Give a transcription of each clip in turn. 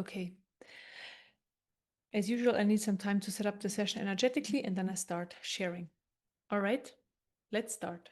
Okay. As usual, I need some time to set up the session energetically, and then I start sharing. All right, let's start.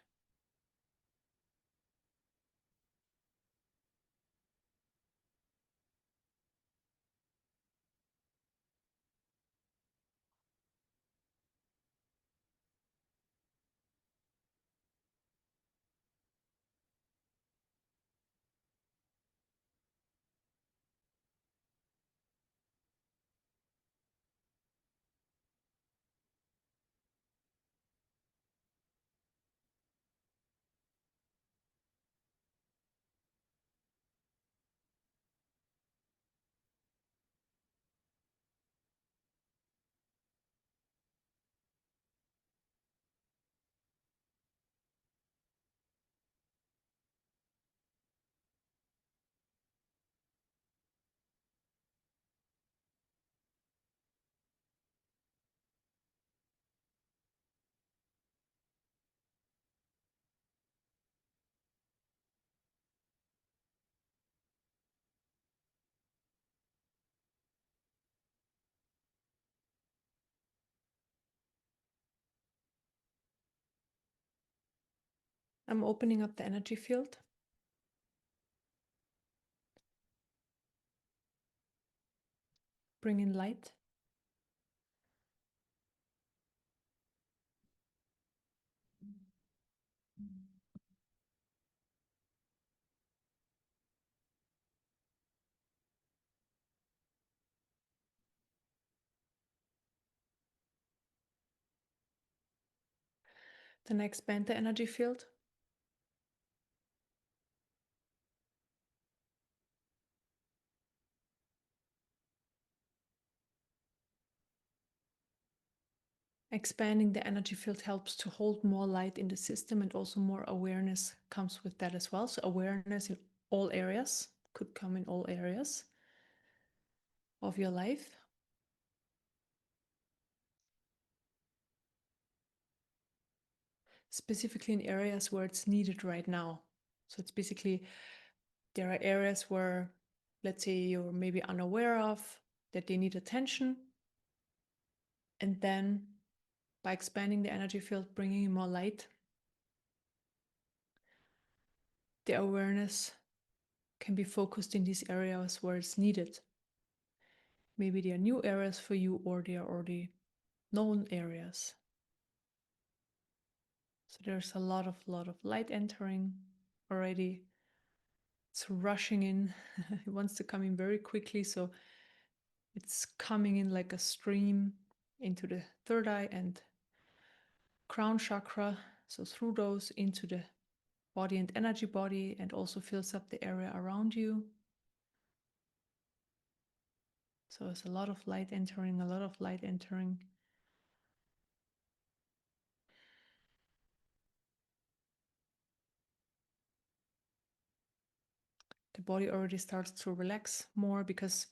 I'm opening up the energy field. Bring in light. Then I expand the energy field. Expanding the energy field helps to hold more light in the system, and also more awareness comes with that as well. So awareness in all areas could come in all areas of your life. Specifically in areas where it's needed right now. So it's basically, there are areas where, let's say, you're maybe unaware of that they need attention. And then by expanding the energy field, bringing in more light, the awareness can be focused in these areas where it's needed. Maybe they are new areas for you, or they are already known areas. So there's a lot of light entering already. It's rushing in. It wants to come in very quickly, so it's coming in like a stream into the third eye and crown chakra. So through those into the body and energy body, and also fills up the area around you. So there's a lot of light entering, a lot of light entering. The body already starts to relax more, because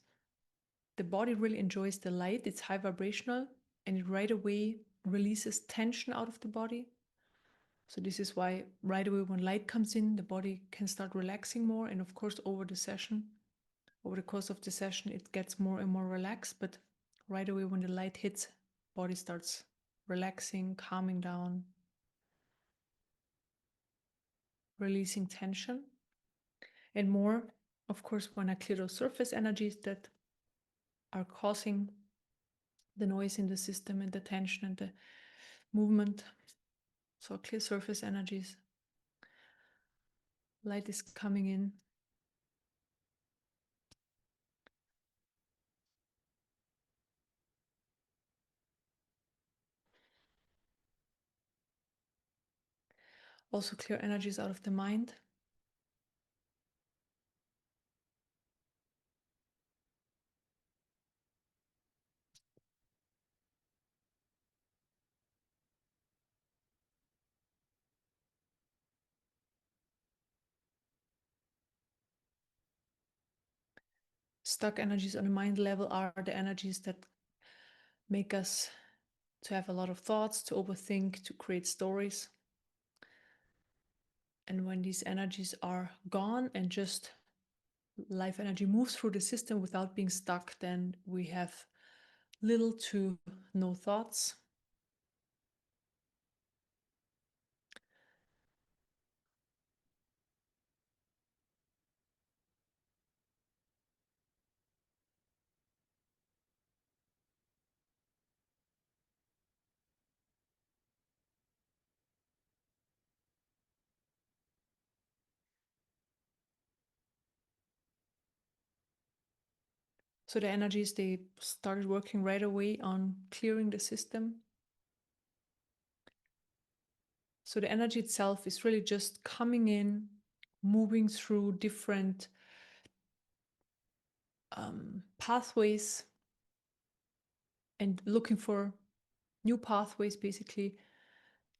the body really enjoys the light. It's high vibrational, and it right away releases tension out of the body. So this is why right away when light comes in, the body can start relaxing more. And of course, over the course of the session, it gets more and more relaxed. But right away when the light hits, body starts relaxing, calming down, releasing tension. And more, of course, when I clear those surface energies that are causing the noise in the system and the tension and the movement. So clear surface energies. Light is coming in. Also clear energies out of the mind. Stuck energies on the mind level are the energies that make us to have a lot of thoughts, to overthink, to create stories. And when these energies are gone and just life energy moves through the system without being stuck, then we have little to no thoughts. So the energies, they started working right away on clearing the system. So the energy itself is really just coming in, moving through different pathways and looking for new pathways, basically.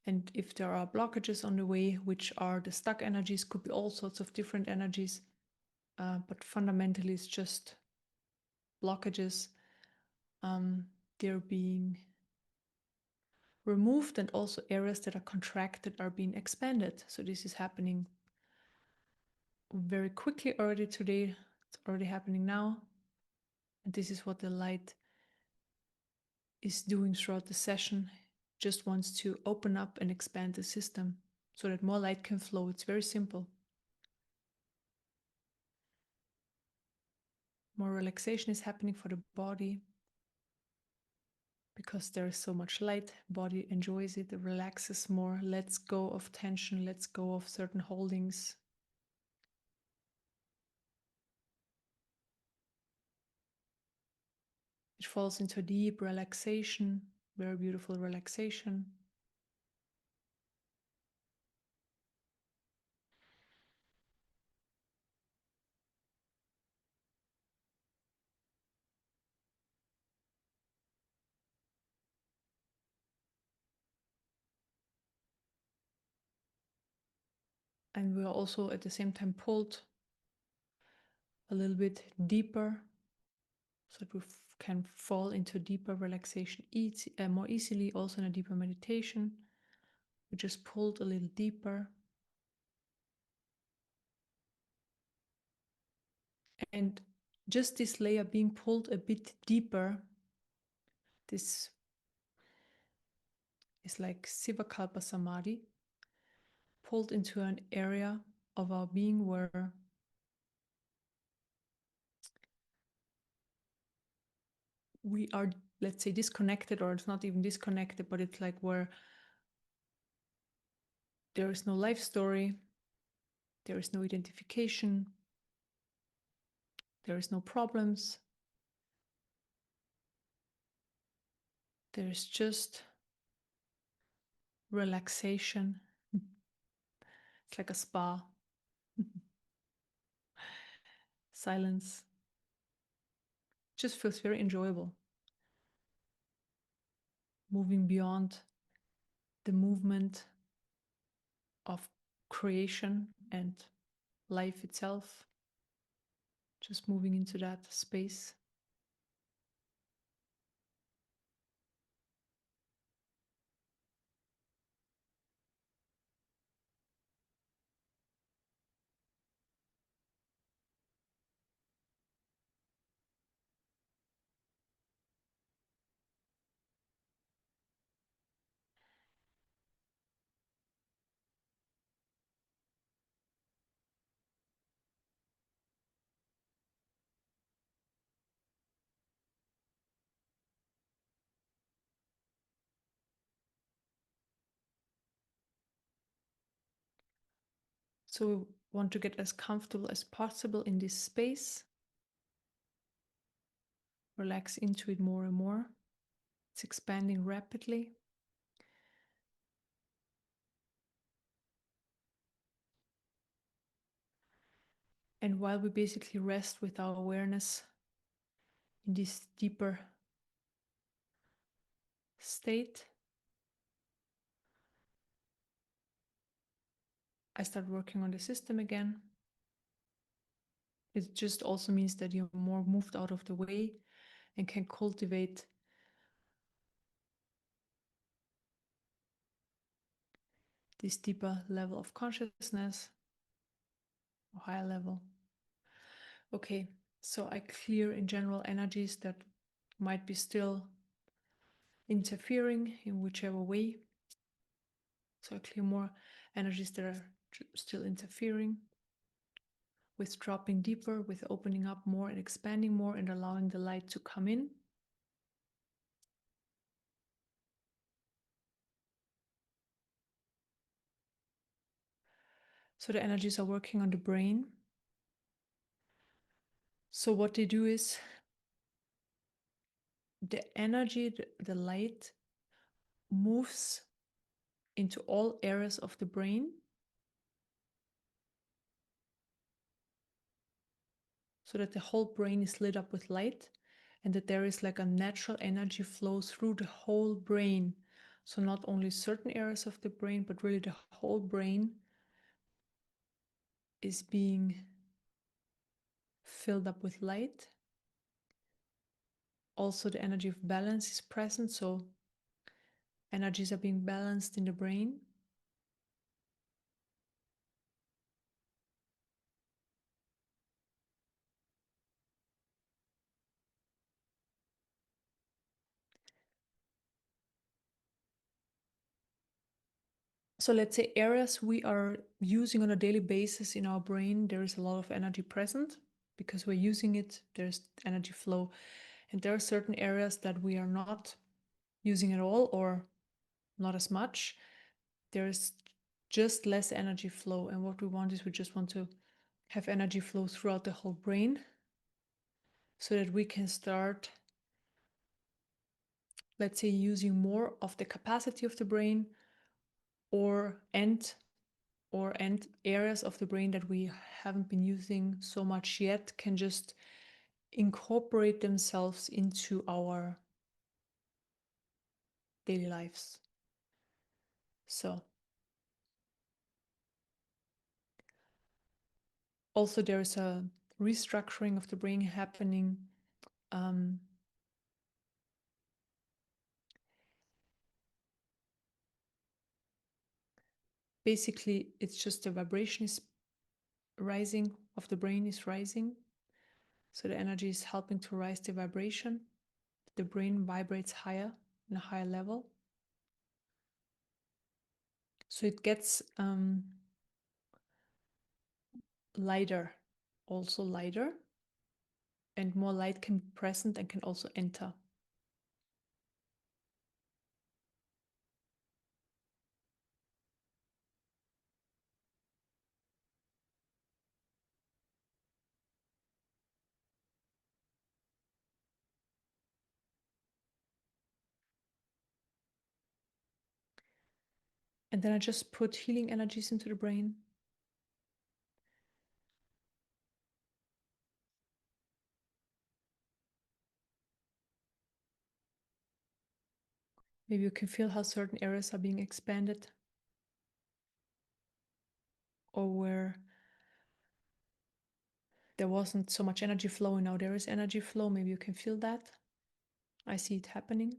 And if there are blockages on the way, which are the stuck energies, could be all sorts of different energies, but fundamentally it's just blockages. They're being removed, and also areas that are contracted are being expanded. So this is happening very quickly already today. It's already happening now. And this is what the light is doing throughout the session. Just wants to open up and expand the system so that more light can flow. It's very simple. More relaxation is happening for the body because there is so much light. Body enjoys it, it relaxes more, lets go of tension, lets go of certain holdings. It falls into a deep relaxation, very beautiful relaxation. And we are also at the same time pulled a little bit deeper so that we can fall into deeper relaxation more easily, also in a deeper meditation. We just pulled a little deeper. And just this layer being pulled a bit deeper, this is like Sivakalpa Samadhi, pulled into an area of our being where we are, let's say, disconnected, or it's not even disconnected, but it's like where there is no life story, there is no identification, there is no problems, there's just relaxation. It's like a spa. Silence. Just feels very enjoyable. Moving beyond the movement of creation and life itself. Just moving into that space. So we want to get as comfortable as possible in this space. Relax into it more and more. It's expanding rapidly. And while we basically rest with our awareness in this deeper state, I start working on the system again. It just also means that you're more moved out of the way and can cultivate this deeper level of consciousness, or higher level. Okay, so I clear in general energies that might be still interfering in whichever way. So I clear more energies that are still interfering, with dropping deeper, with opening up more and expanding more and allowing the light to come in. So the energies are working on the brain. So what they do is the energy, the light moves into all areas of the brain, so that the whole brain is lit up with light, and that there is like a natural energy flow through the whole brain. So not only certain areas of the brain, but really the whole brain is being filled up with light. Also, the energy of balance is present, so energies are being balanced in the brain. So let's say areas we are using on a daily basis in our brain, there is a lot of energy present because we're using it, there's energy flow. And there are certain areas that we are not using at all or not as much. There's just less energy flow. And what we want is we just want to have energy flow throughout the whole brain so that we can start, let's say, using more of the capacity of the brain or end areas of the brain that we haven't been using so much yet can just incorporate themselves into our daily lives. So also there is a restructuring of the brain happening. Basically, it's just the vibration is rising of the brain is rising. So the energy is helping to rise the vibration. The brain vibrates higher in a higher level. So it gets lighter, also lighter, and more light can be present and can also enter. And then I just put healing energies into the brain. Maybe you can feel how certain areas are being expanded, or where there wasn't so much energy flow and now there is energy flow. Maybe you can feel that. I see it happening.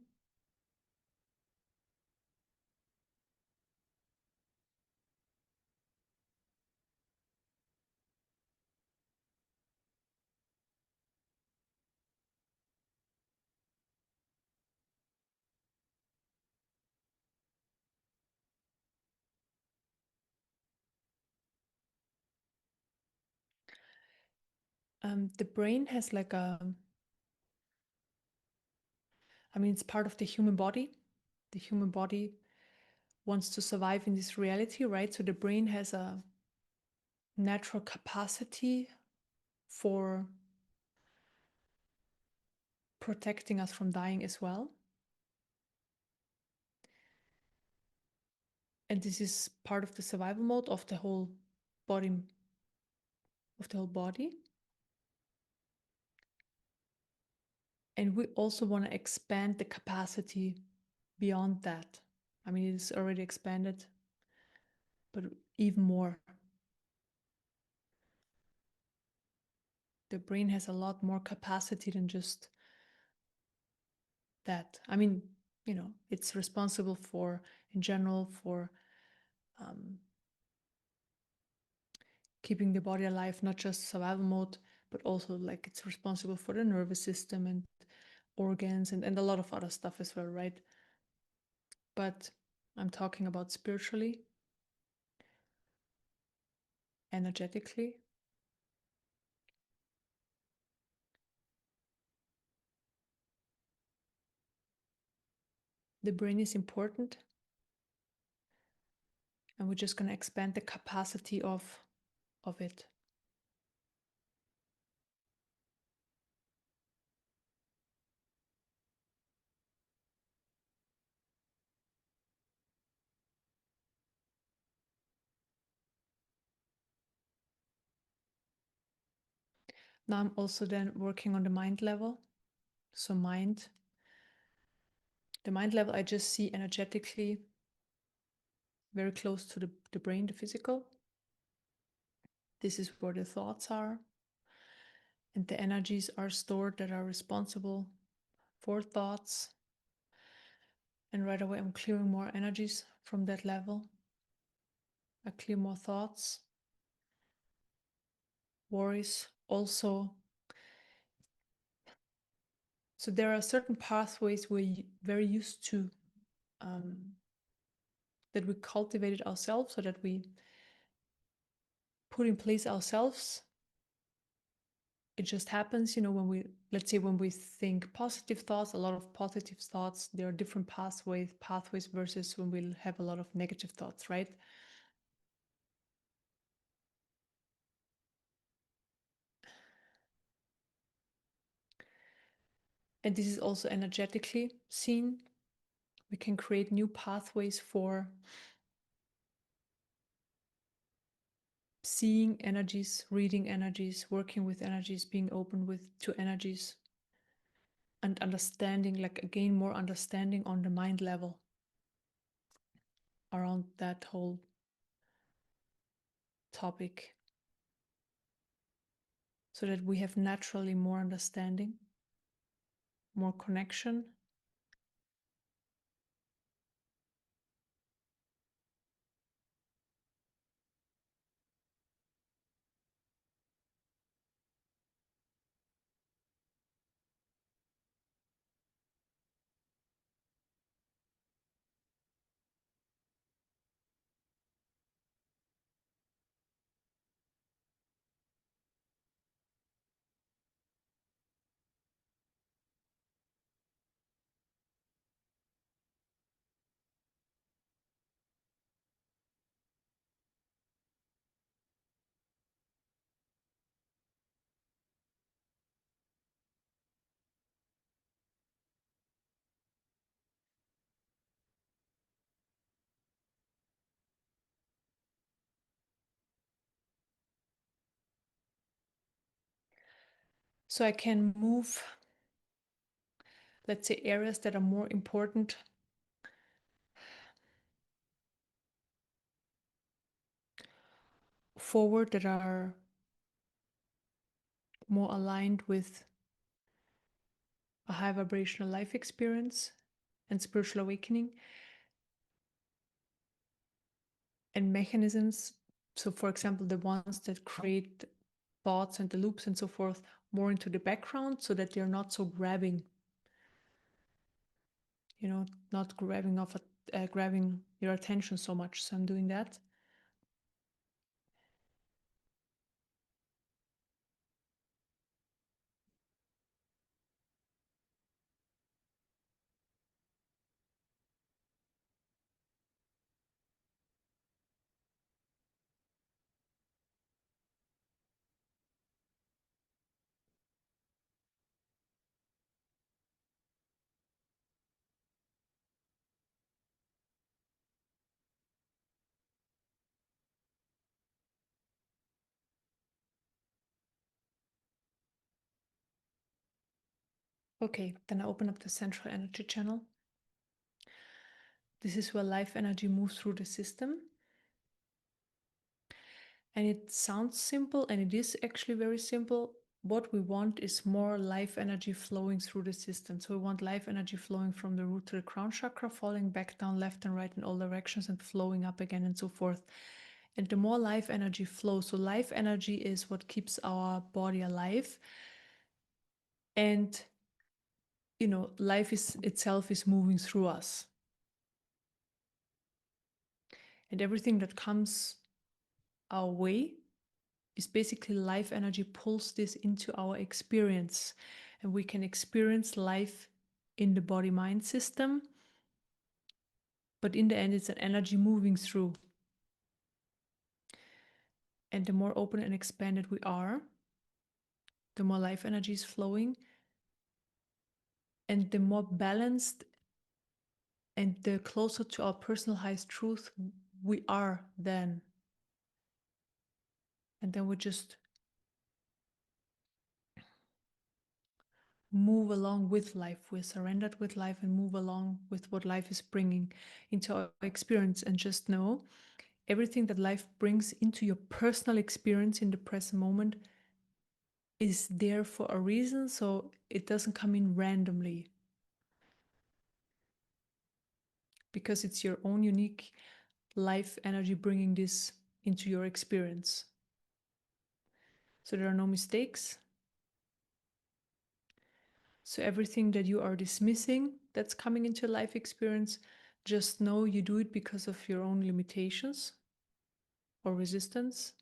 The brain has like it's part of the human body. The human body wants to survive in this reality, right? So the brain has a natural capacity for protecting us from dying as well. And this is part of the survival mode of the whole body, And we also want to expand the capacity beyond that. It is already expanded, but even more. The brain has a lot more capacity than just that. It's responsible for, in general, for keeping the body alive, not just survival mode, but also like it's responsible for the nervous system and organs and a lot of other stuff as well, right? But I'm talking about spiritually, energetically. The brain is important, and we're just going to expand the capacity of it. Now I'm also then working on the mind level. So the mind level, I just see energetically very close to the brain, the physical. This is where the thoughts are, and the energies are stored that are responsible for thoughts. And right away, I'm clearing more energies from that level. I clear more thoughts, worries also. So there are certain pathways we're very used to, that we cultivated ourselves, so that we put in place ourselves. It just happens, when we, let's say, when we think positive thoughts, a lot of positive thoughts, there are different pathways versus when we have a lot of negative thoughts, right? And this is also energetically seen. We can create new pathways for seeing energies, reading energies, working with energies, being open to energies, and understanding, like again, more understanding on the mind level around that whole topic, so that we have naturally more understanding, more connection. So I can move, let's say, areas that are more important forward, that are more aligned with a high vibrational life experience and spiritual awakening, and mechanisms. So, for example, the ones that create thoughts and the loops and so forth more into the background, so that they're not so grabbing, not grabbing your attention so much. So I'm doing that. Okay, then I open up the central energy channel. This is where life energy moves through the system. And it sounds simple, and it is actually very simple. What we want is more life energy flowing through the system. So we want life energy flowing from the root to the crown chakra, falling back down left and right in all directions and flowing up again and so forth. And the more life energy flows, so life energy is what keeps our body alive. And life itself is moving through us. And everything that comes our way is basically life energy pulls this into our experience. And we can experience life in the body-mind system. But in the end, it's an energy moving through. And the more open and expanded we are, the more life energy is flowing. And the more balanced and the closer to our personal highest truth we are then. And then we just move along with life. We're surrendered with life and move along with what life is bringing into our experience. And just know everything that life brings into your personal experience in the present moment is there for a reason. So it doesn't come in randomly, because it's your own unique life energy bringing this into your experience. So there are no mistakes. So everything that you are dismissing that's coming into life experience, just know you do it because of your own limitations or resistance.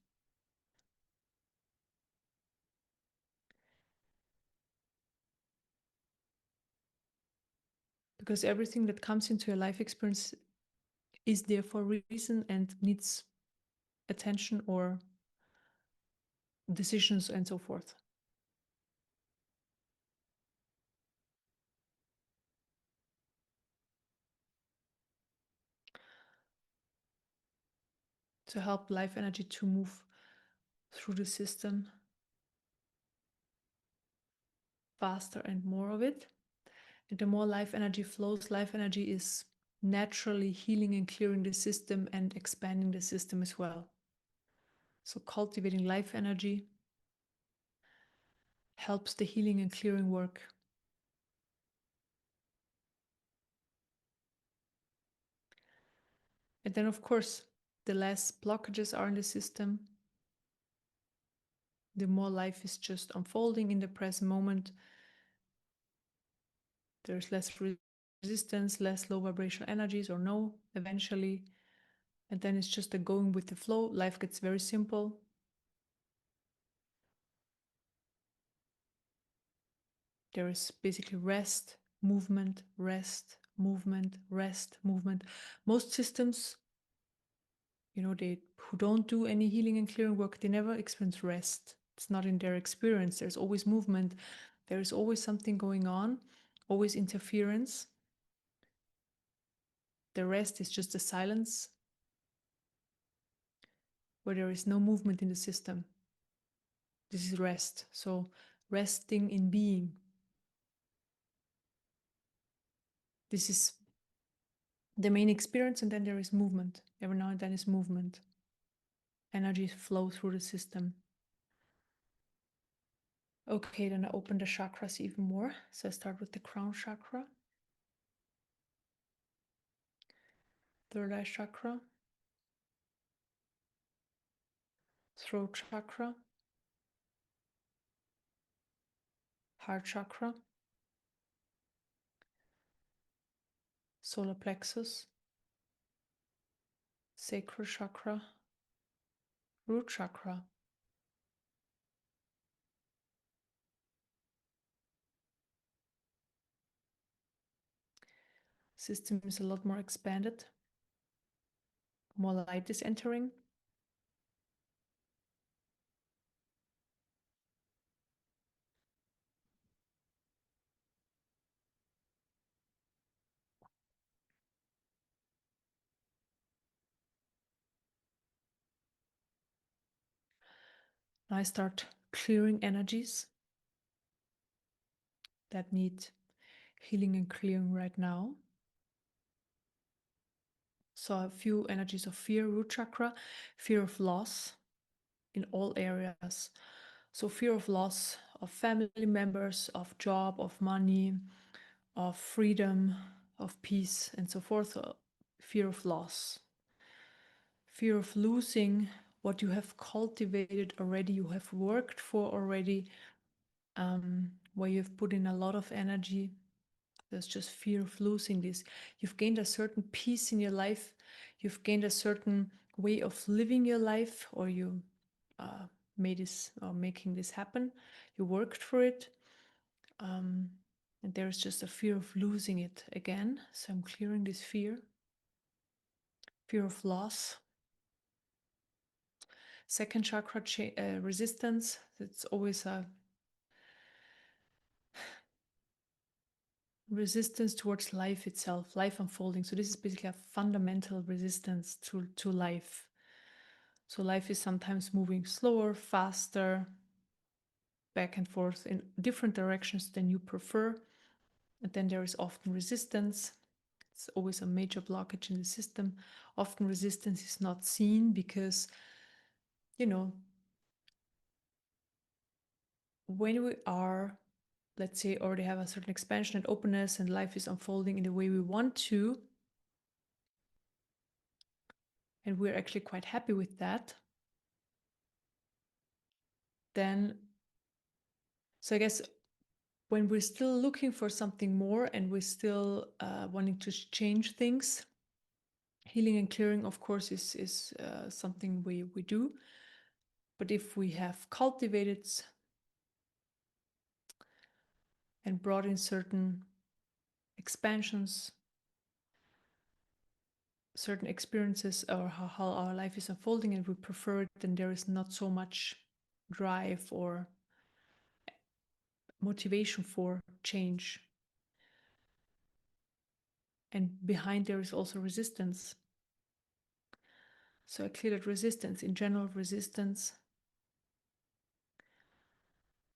Because everything that comes into your life experience is there for a reason and needs attention or decisions and so forth. To help life energy to move through the system faster and more of it. And the more life energy flows, life energy is naturally healing and clearing the system and expanding the system as well. So cultivating life energy helps the healing and clearing work. And then, of course, the less blockages are in the system, the more life is just unfolding in the present moment. There's less resistance, less low vibrational energies, or no, eventually. And then it's just a going with the flow. Life gets very simple. There is basically rest, movement, rest, movement, rest, movement. Most systems, they who don't do any healing and clearing work, they never experience rest. It's not in their experience. There's always movement. There is always something going on, always interference. The rest is just a silence where there is no movement in the system. This is rest. So resting in being. This is the main experience, and then there is movement. Every now and then is movement. Energy flow through the system. Okay, then I open the chakras even more. So I start with the crown chakra, third eye chakra, throat chakra, heart chakra, solar plexus, sacral chakra, root chakra. System is a lot more expanded. More light is entering. Now I start clearing energies that need healing and clearing right now. So a few energies of fear, root chakra, fear of loss in all areas. So fear of loss of family members, of job, of money, of freedom, of peace, and so forth. Fear of loss. fear of losing what you have cultivated already, you have worked for already, where you've put in a lot of energy. There's just fear of losing this. You've gained a certain peace in your life. You've gained a certain way of living your life, or you made this or making this happen. You worked for it. And there's just a fear of losing it again. So I'm clearing this fear of loss. Second chakra, resistance. It's always a resistance towards life itself, life unfolding. So this is basically a fundamental resistance to life. So life is sometimes moving slower, faster, back and forth in different directions than you prefer. And then there is often resistance. It's always a major blockage in the system. Often resistance is not seen because, you know, when we are, let's say, already have a certain expansion and openness and life is unfolding in the way we want to, and we're actually quite happy with that, then, so I guess when we're still looking for something more and we're still wanting to change things, healing and clearing, of course, is something we do. But if we have cultivated and brought in certain expansions, certain experiences, or how our life is unfolding, and we prefer it, then there is not so much drive or motivation for change. And behind there is also resistance. So I clear that resistance, in general, resistance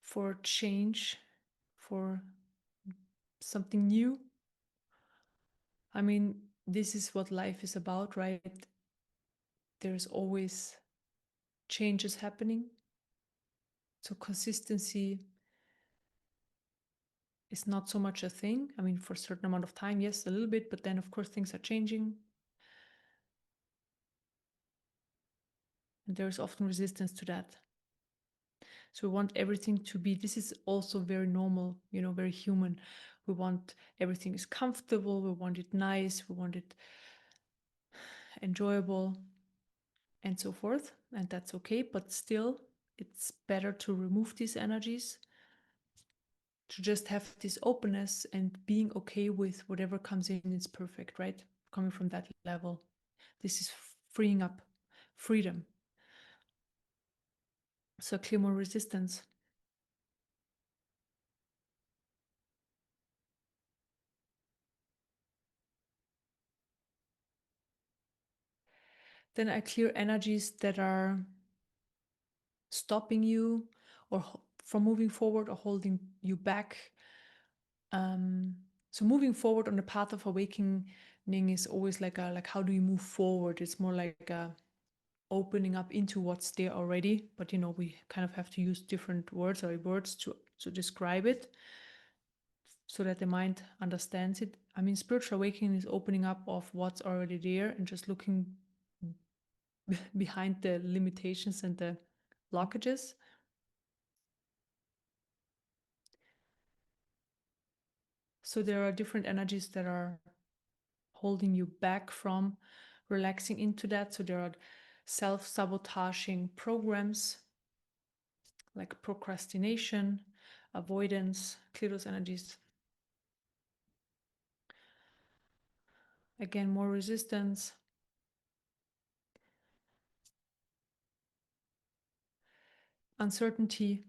for change, for something new. I mean, this is what life is about, right? There's always changes happening. So consistency is not so much a thing. I mean, for a certain amount of time, yes, a little bit, but then of course things are changing. And there's often resistance to that. So we want everything to be, this is also very normal, very human. We want everything is comfortable, we want it nice, we want it enjoyable, and so forth. And that's okay, but still, it's better to remove these energies, to just have this openness and being okay with whatever comes in is perfect, right? Coming from that level. This is freeing up, freedom. So clear more resistance. Then I clear energies that are stopping you or from moving forward or holding you back. So moving forward on the path of awakening is always like how do you move forward? It's more like opening up into what's there already, but we kind of have to use different words to describe it so that the mind understands it. I mean, spiritual awakening is opening up of what's already there and just looking behind the limitations and the blockages. So there are different energies that are holding you back from relaxing into that. So there are self-sabotaging programs like procrastination, avoidance, clear those energies. Again, more resistance. Uncertainty.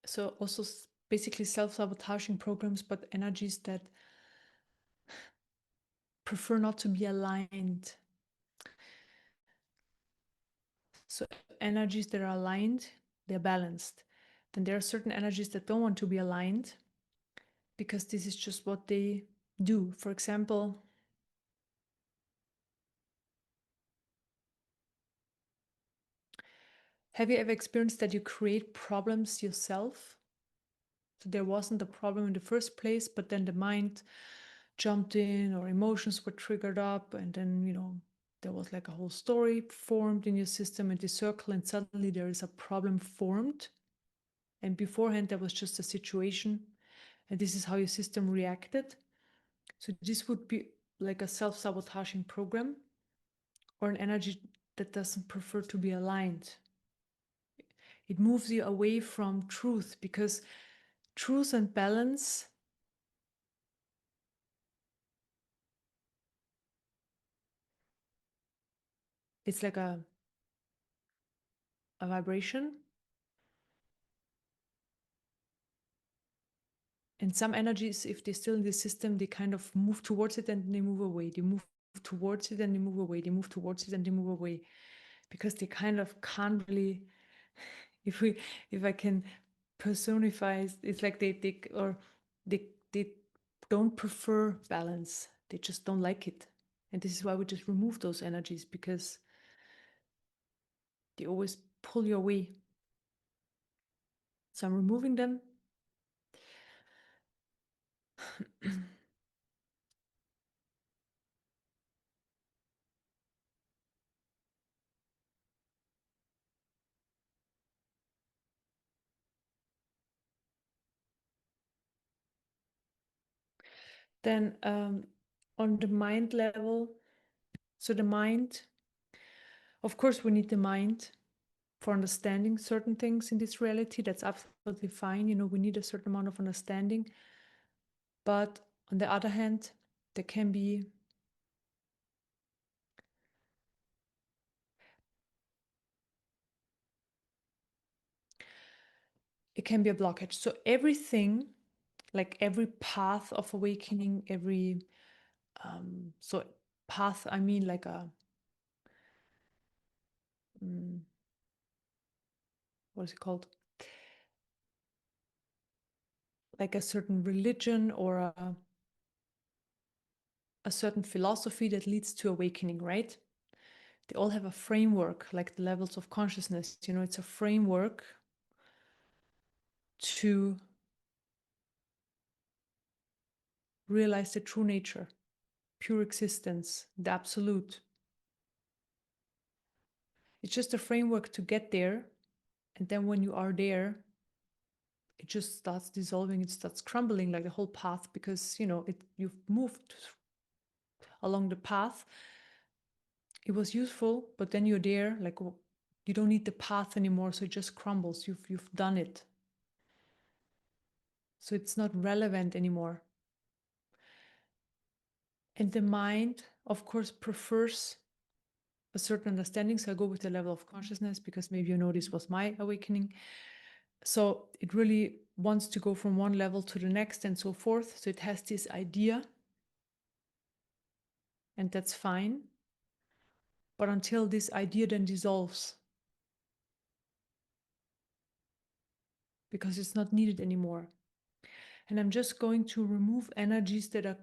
So also basically self-sabotaging programs, but energies that prefer not to be aligned. So energies that are aligned, they're balanced. then there are certain energies that don't want to be aligned because this is just what they do. For example, have you ever experienced that you create problems yourself? So there wasn't a problem in the first place, but then the mind jumped in or emotions were triggered up, and then, there was like a whole story formed in your system and the circle, and suddenly there is a problem formed. And beforehand, there was just a situation, and this is how your system reacted. So this would be like a self-sabotaging program or an energy that doesn't prefer to be aligned. It moves you away from truth, because truth and balance, it's like a vibration. And some energies, if they're still in the system, they kind of move towards it and they move away. They move towards it and they move away. They move towards it and they move away. Because they kind of can't really, if I can personify, it's like they don't prefer balance. They just don't like it. And this is why we just remove those energies, because they always pull you away. So I'm removing them. Then on the mind level, so the mind, of course, we need the mind for understanding certain things in this reality. That's absolutely fine. We need a certain amount of understanding. But on the other hand, there can be it can be a blockage. So everything, like every path of awakening, every so path, I mean like a what is it called? Like a certain religion or a certain philosophy that leads to awakening, right? They all have a framework, like the levels of consciousness. It's a framework to realize the true nature, pure existence, the absolute. It's just a framework to get there. And then when you are there, it just starts dissolving, it starts crumbling, like the whole path, because you've moved along the path. It was useful, but then you're there, like you don't need the path anymore, so it just crumbles. You've done it. So it's not relevant anymore. And the mind, of course, prefers a certain understanding. So I go with the level of consciousness, because maybe this was my awakening. So it really wants to go from one level to the next and so forth. So it has this idea, and that's fine. But until this idea then dissolves, because it's not needed anymore. And I'm just going to remove energies that are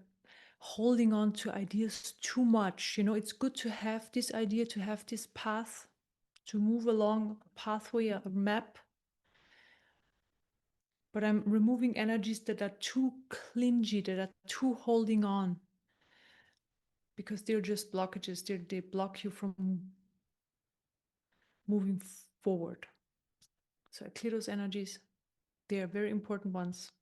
holding on to ideas too much. It's good to have this idea, to have this path, to move along a pathway, a map. But I'm removing energies that are too clingy, that are too holding on, because they're just blockages. They block you from moving forward. So I clear those energies. They are very important ones.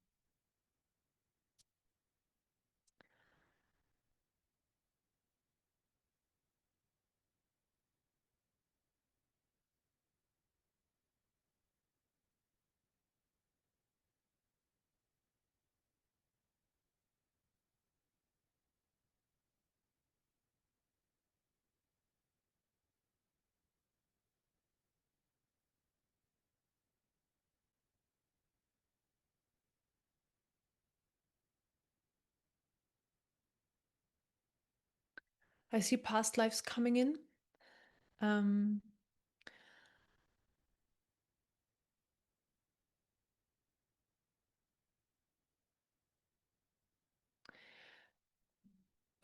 I see past lives coming in.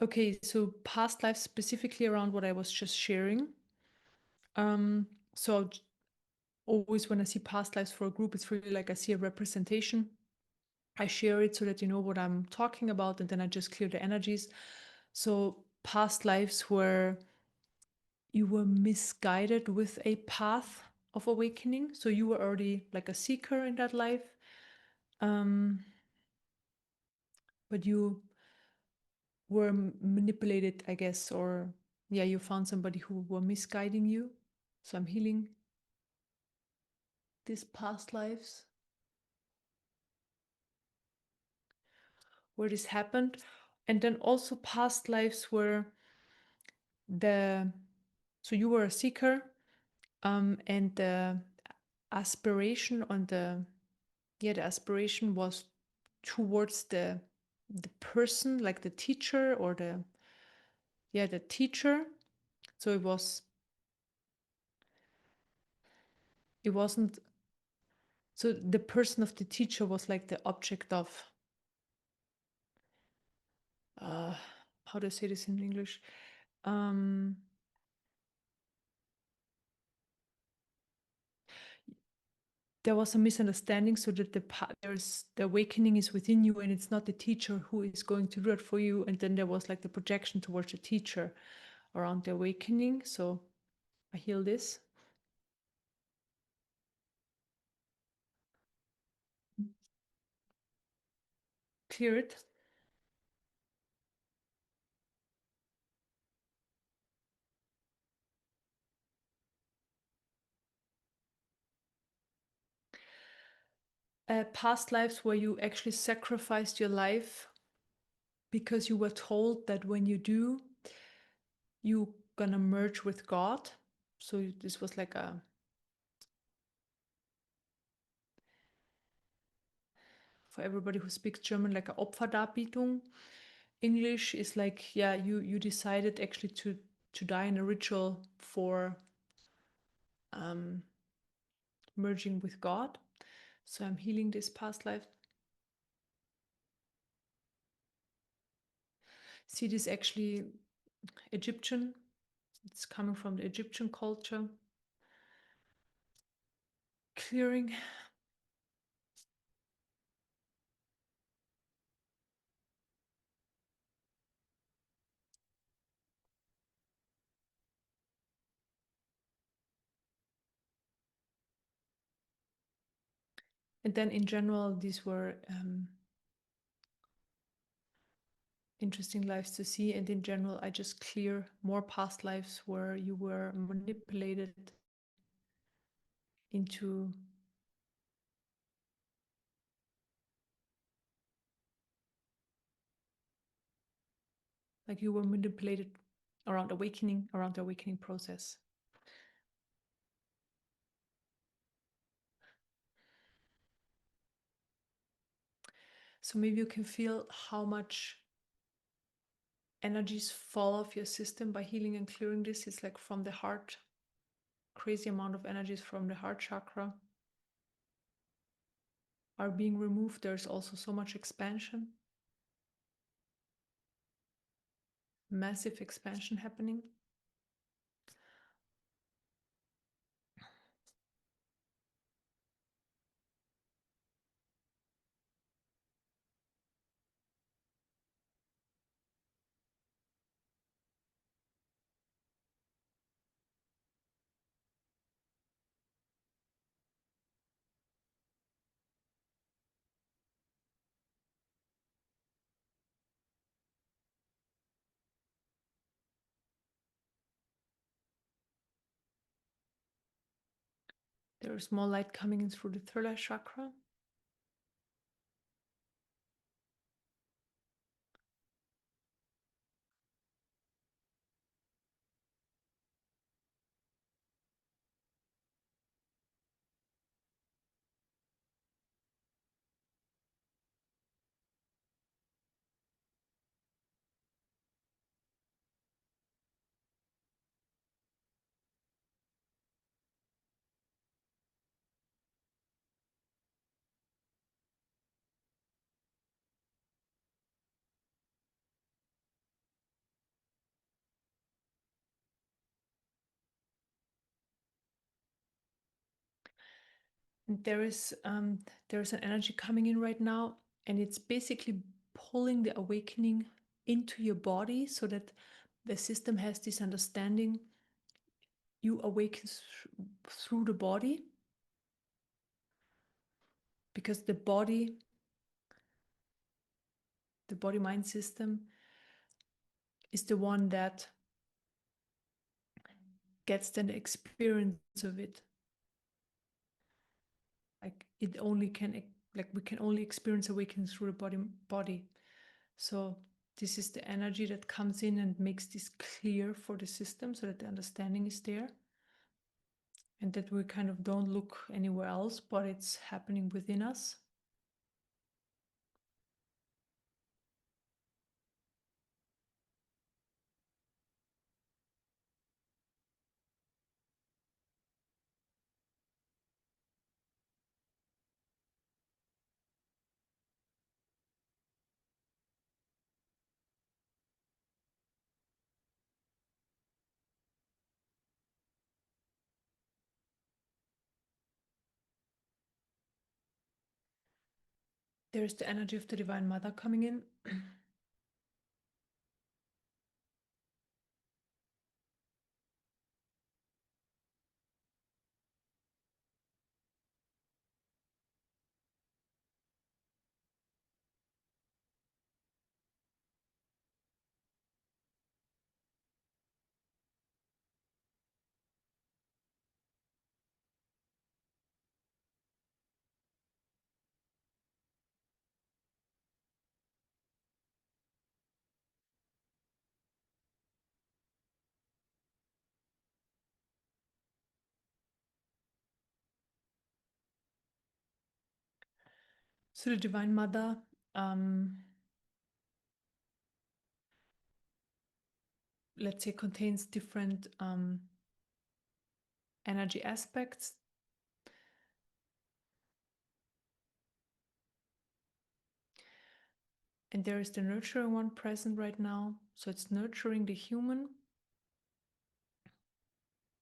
Okay, so past lives specifically around what I was just sharing. So always when I see past lives for a group, it's really like I see a representation. I share it so that you know what I'm talking about, and then I just clear the energies. So past lives where you were misguided with a path of awakening. So you were already like a seeker in that life. But you were manipulated, I guess, or yeah, you found somebody who were misguiding you. So I'm healing these past lives where this happened. And then also past lives where the so you were a seeker, and the aspiration on the aspiration was towards the person, like the teacher or the teacher. So it wasn't so the person of the teacher was like the object of uh how do I say this in English? um there was a misunderstanding, so that there's the awakening is within you, and it's not the teacher who is going to do it for you. And then there was like the projection towards the teacher around the awakening. So I heal this, clear it. Past lives where you actually sacrificed your life because you were told that when you do, you gonna merge with God. So this was like a, for everybody who speaks German, like a Opferdarbietung. English is like, yeah, you decided actually to die in a ritual for um, merging with God. So I'm healing this past life. See, this actually Egyptian. It's coming from the Egyptian culture. Clearing. And then in general, these were interesting lives to see. And in general, I just clear more past lives where you were manipulated into like you were manipulated around awakening, around the awakening process. So maybe you can feel how much energies fall off your system by healing and clearing this. It's like from the heart, crazy amount of energies from the heart chakra are being removed. There's also so much expansion, massive expansion happening. There's more light coming in through the third eye chakra. There is an energy coming in right now, and it's basically pulling the awakening into your body so that the system has this understanding you awaken through the body, because the body mind system is the one that gets then the experience of it. Like it only can, like we can only experience awakening through the body. So this is the energy that comes in and makes this clear for the system so that the understanding is there, and that we kind of don't look anywhere else, but it's happening within us. There's the energy of the Divine Mother coming in. So the Divine Mother, let's say, contains different energy aspects. And there is the nurturing one present right now. So it's nurturing the human.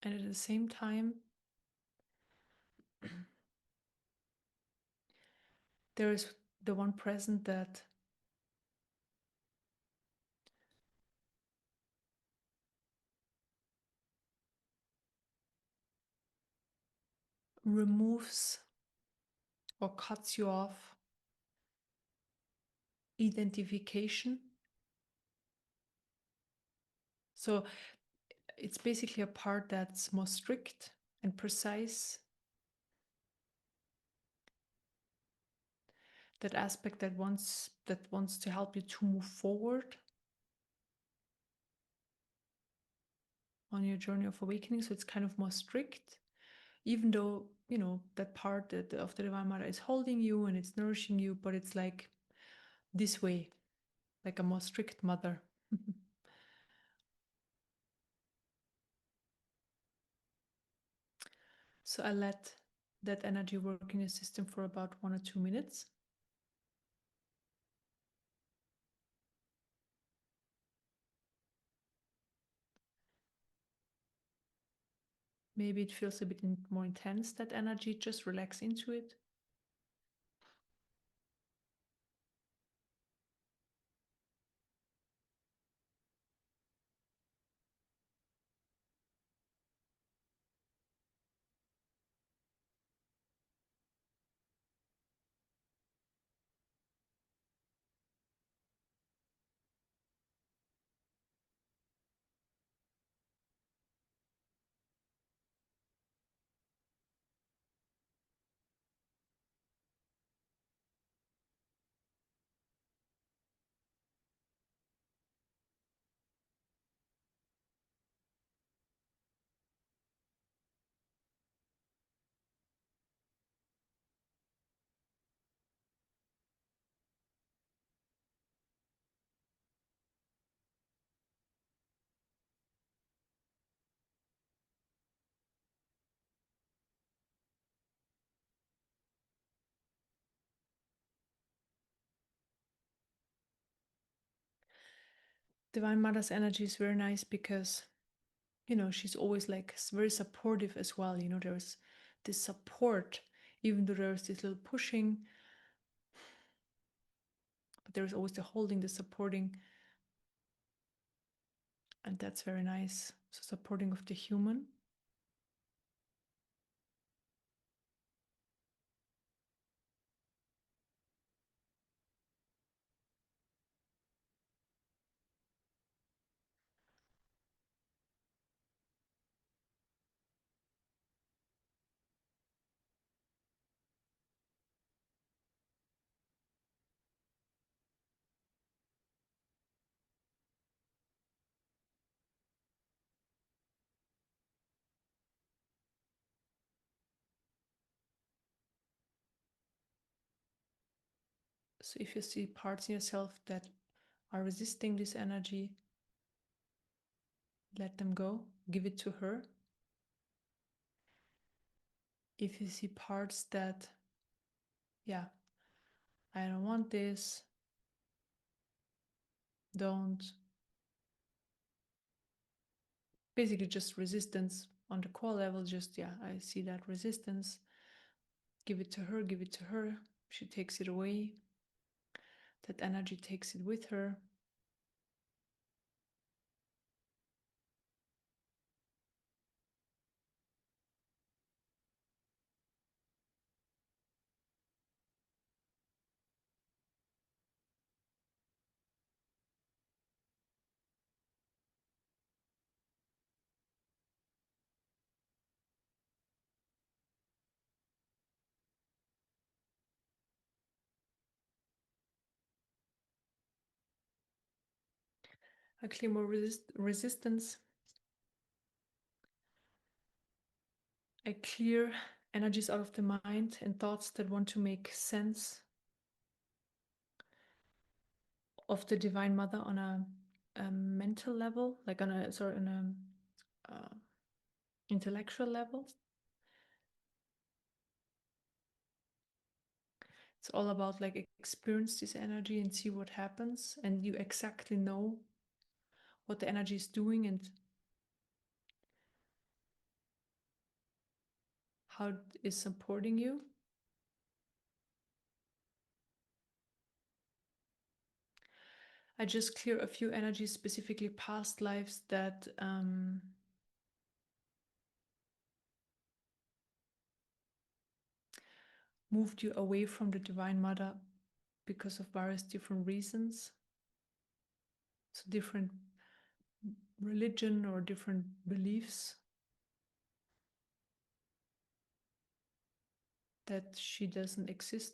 And at the same time, there is the one present that removes or cuts you off identification. So it's basically a part that's more strict and precise. That aspect that wants to help you to move forward on your journey of awakening. So it's kind of more strict, even though that part of the Divine Mother is holding you and it's nourishing you, but it's like this way, like a more strict mother. So I let that energy work in your system for about 1 or 2 minutes. Maybe it feels a bit more intense, that energy. Just relax into it. Divine Mother's energy is very nice because she's always like very supportive as well. There's this support even though there's this little pushing, but there's always the holding, the supporting, and that's very nice. So supporting of the human. So if you see parts in yourself that are resisting this energy, let them go, give it to her. If you see parts that, yeah, I don't want this, don't, basically just resistance on the core level, just, yeah, I see that resistance, give it to her, give it to her. She takes it away. That energy takes it with her. I clear more resistance. I clear energies out of the mind and thoughts that want to make sense of the Divine Mother on a mental level, like on a, sorry, on a intellectual level. It's all about like experience this energy and see what happens, and you exactly know what the energy is doing and how it is supporting you. I just clear a few energies, specifically past lives, that moved you away from the Divine Mother because of various different reasons. So different religion or different beliefs that she doesn't exist.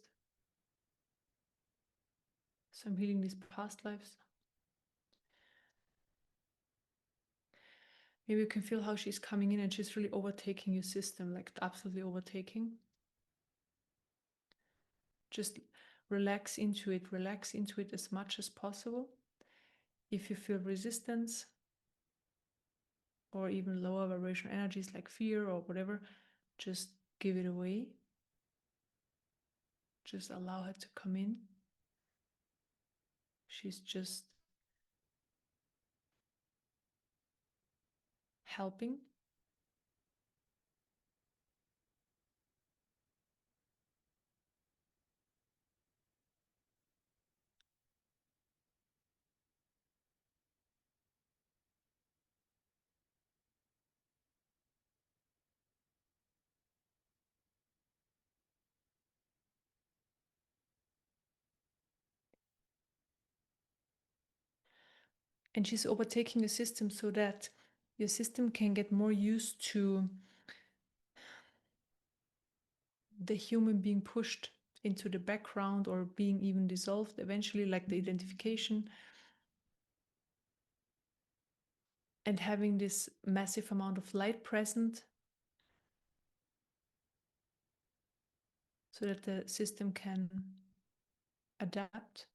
So I'm healing these past lives. Maybe you can feel how she's coming in and she's really overtaking your system, like absolutely overtaking. Just relax into it as much as possible. If you feel resistance or even lower vibrational energies like fear or whatever, just give it away. Just allow her to come in. She's just helping. And she's overtaking your system so that your system can get more used to the human being pushed into the background or being even dissolved eventually, like the identification, and having this massive amount of light present so that the system can adapt.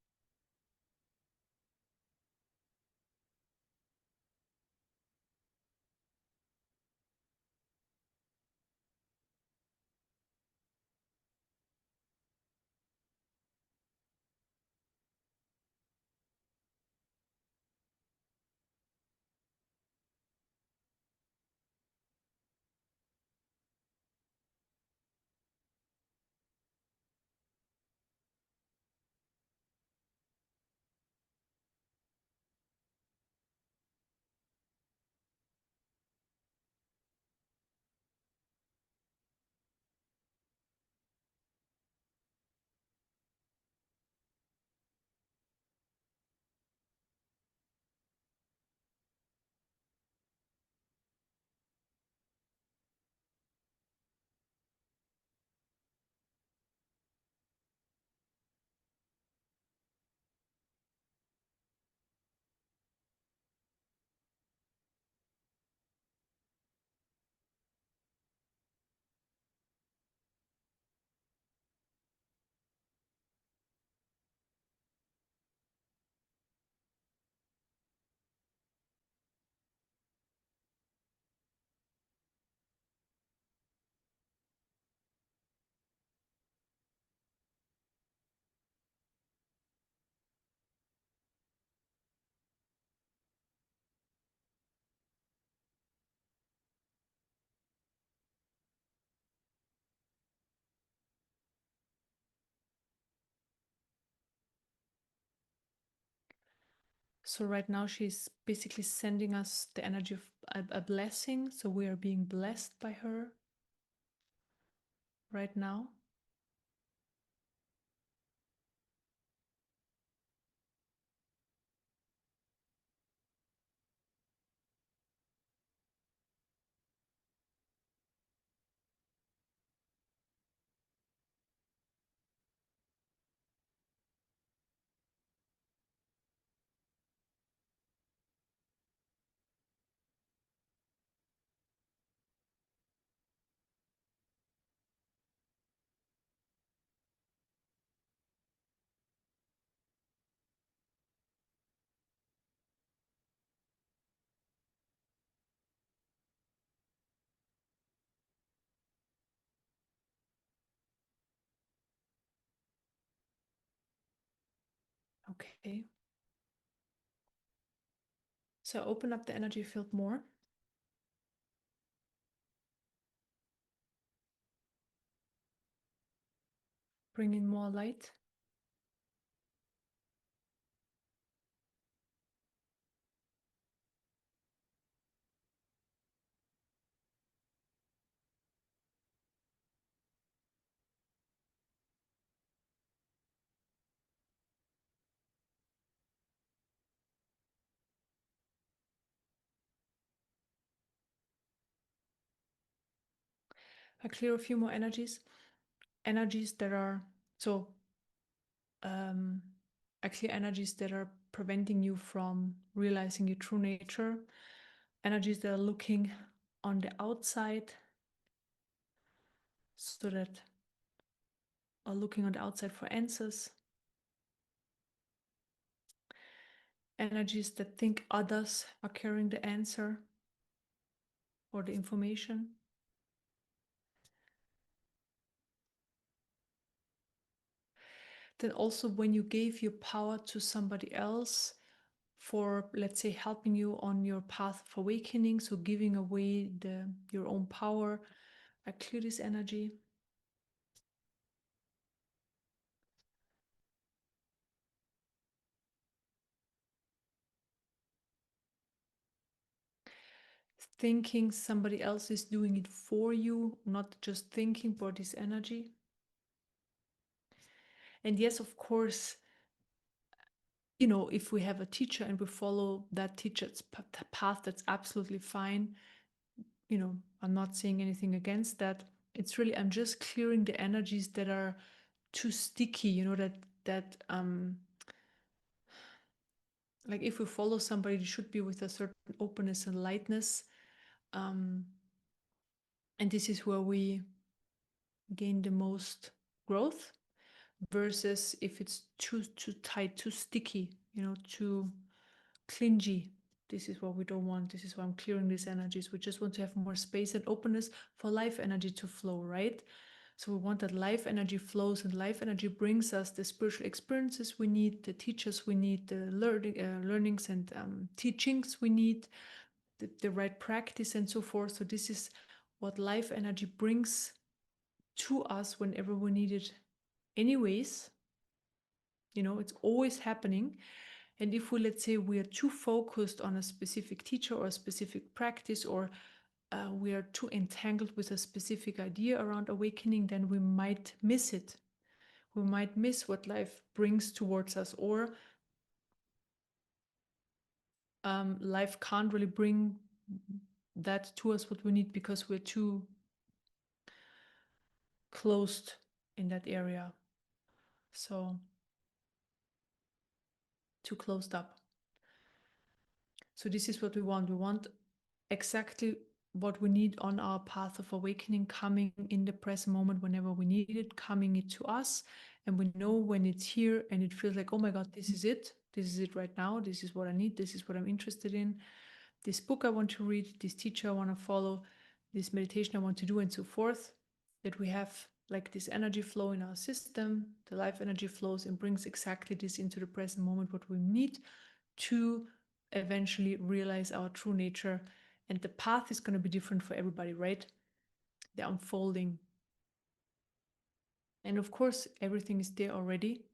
So right now she's basically sending us the energy of a blessing. So we are being blessed by her right now. Okay. So open up the energy field more. Bring in more light. I clear a few more energies. Energies that are so um, I clear energies that are preventing you from realizing your true nature. Energies that are looking on the outside, so that are looking on the outside for answers. Energies that think others are carrying the answer or the information. Then also when you gave your power to somebody else for, let's say, helping you on your path of awakening, so giving away your own power, I clear this energy. Thinking somebody else is doing it for you, not just thinking, but this energy. And yes, of course, you know, if we have a teacher and we follow that teacher's path, that's absolutely fine. You know, I'm not saying anything against that. It's really, I'm just clearing the energies that are too sticky, you know, that like if we follow somebody, it should be with a certain openness and lightness. And this is where we gain the most growth, versus if it's too tight, too sticky, you know, too clingy. This is what we don't want. This is why I'm clearing these energies. We just want to have more space and openness for life energy to flow, right? So we want that life energy flows, and life energy brings us the spiritual experiences we need, the teachers we need, the learnings and teachings we need, the right practice and so forth. So this is what life energy brings to us whenever we need it anyways. You know, it's always happening. And if we, let's say, we are too focused on a specific teacher or a specific practice, or we are too entangled with a specific idea around awakening, then we might miss it. We might miss what life brings towards us, or life can't really bring that to us what we need, because we're too closed in that area. So, too closed up. So this is what we want. We want exactly what we need on our path of awakening, coming in the present moment whenever we need it, coming it to us. And we know when it's here and it feels like, oh my God, this is it. This is it right now. This is what I need. This is what I'm interested in. This book I want to read, this teacher I want to follow, this meditation I want to do, and so forth. That we have like this energy flow in our system, the life energy flows and brings exactly this into the present moment, what we need to eventually realize our true nature. And the path is going to be different for everybody, right? The unfolding. And of course, everything is there already.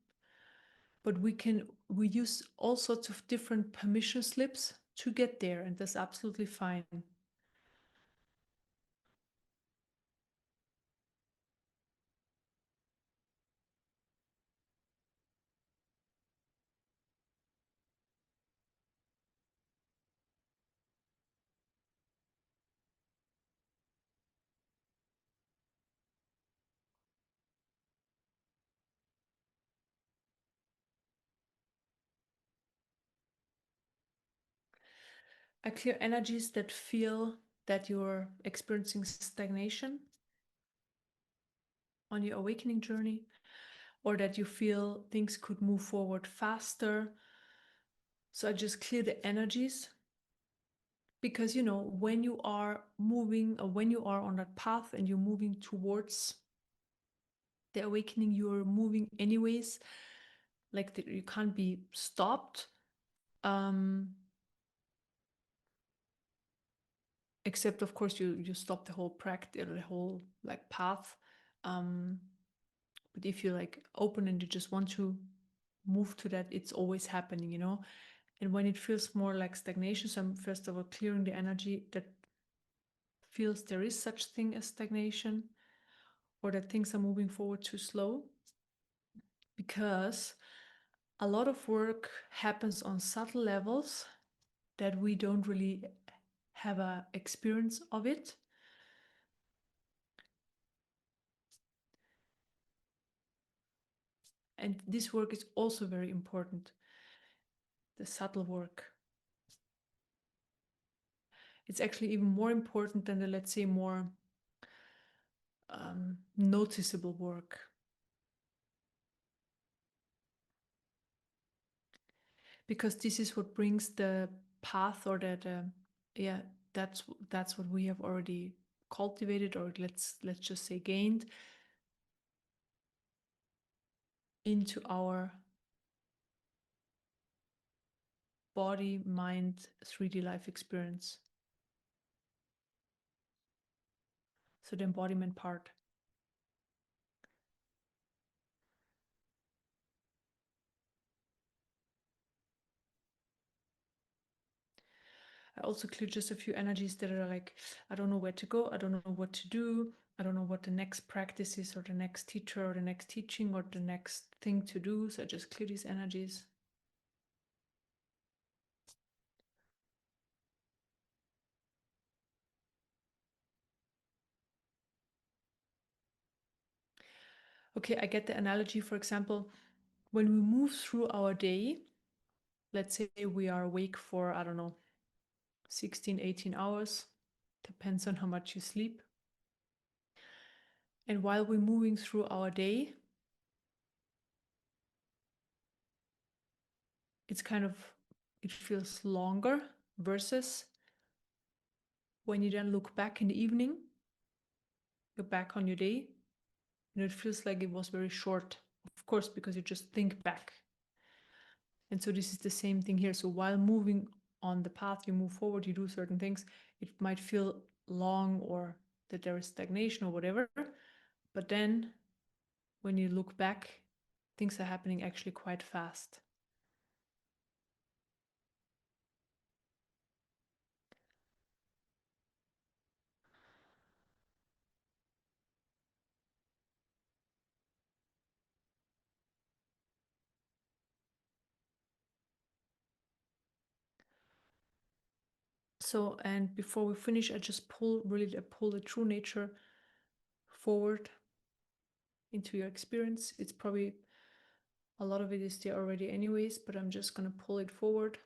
but we use all sorts of different permission slips to get there, and that's absolutely fine. I clear energies that feel that you're experiencing stagnation on your awakening journey, or that you feel things could move forward faster. So I just clear the energies, because when you are moving, or when you are on that path and you're moving towards the awakening, you're moving anyways. Like you can't be stopped. Except of course you stop the whole practice, the whole like path. But if you're like open and you just want to move to that, it's always happening. And when it feels more like stagnation, so I'm first of all clearing the energy that feels there is such thing as stagnation, or that things are moving forward too slow, because a lot of work happens on subtle levels that we don't really have a experience of it. And this work is also very important, the subtle work. It's actually even more important than the, let's say, more noticeable work. Because this is what brings the path, or that, yeah, that's what we have already cultivated, or let's just say gained, into our body, mind, 3D life experience. So the embodiment part. I also clear just a few energies that are like, I don't know where to go, I don't know what to do, I don't know what the next practice is, or the next teacher, or the next teaching, or the next thing to do. So I just clear these energies. Okay, I get the analogy, for example, when we move through our day, let's say we are awake for, I don't know, 16, 18 hours, depends on how much you sleep. And while we're moving through our day, it's kind of, it feels longer, versus when you then look back in the evening, you're back on your day, and it feels like it was very short, of course, because you just think back. And so this is the same thing here. So while moving on the path, you move forward, you do certain things, it might feel long, or that there is stagnation or whatever, but then when you look back, things are happening actually quite fast. So, and before we finish, I just pull the true nature forward into your experience. It's probably, a lot of it is there already anyways, but I'm just going to pull it forward.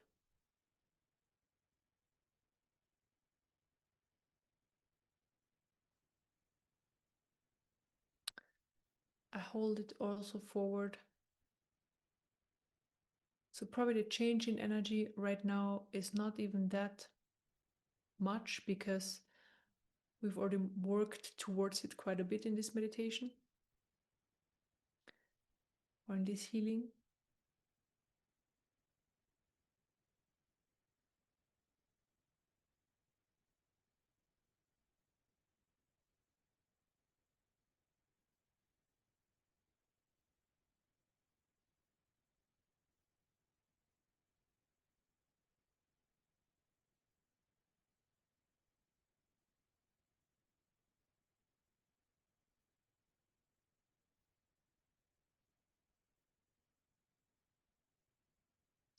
I hold it also forward. So probably the change in energy right now is not even that much, because we've already worked towards it quite a bit in this meditation, or in this healing.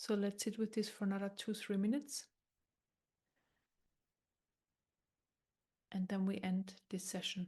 So let's sit with this for another 2-3 minutes. And then we end this session.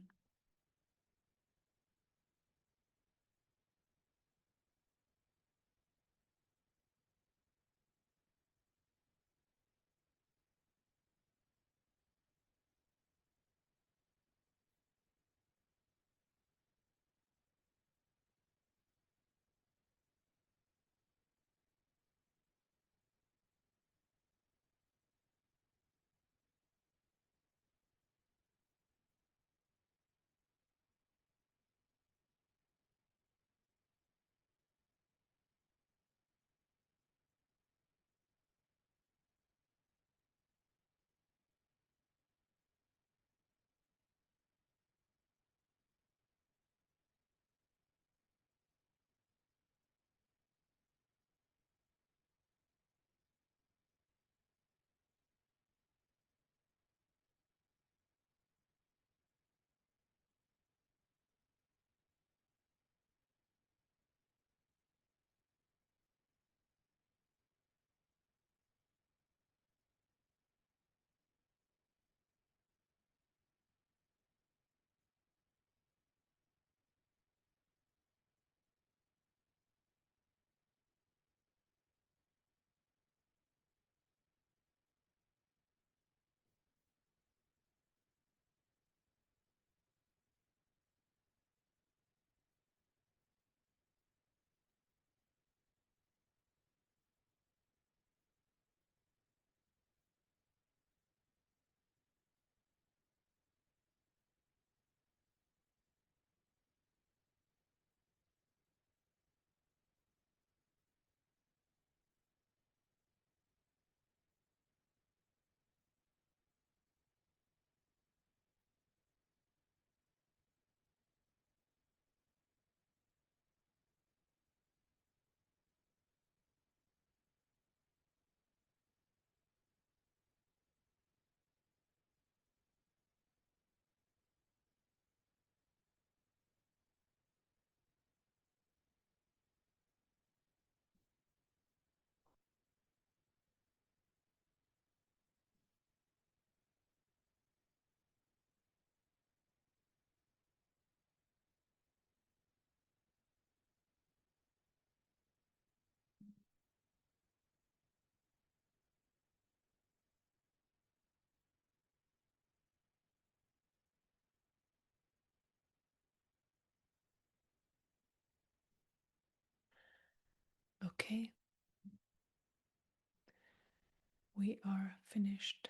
Okay. We are finished.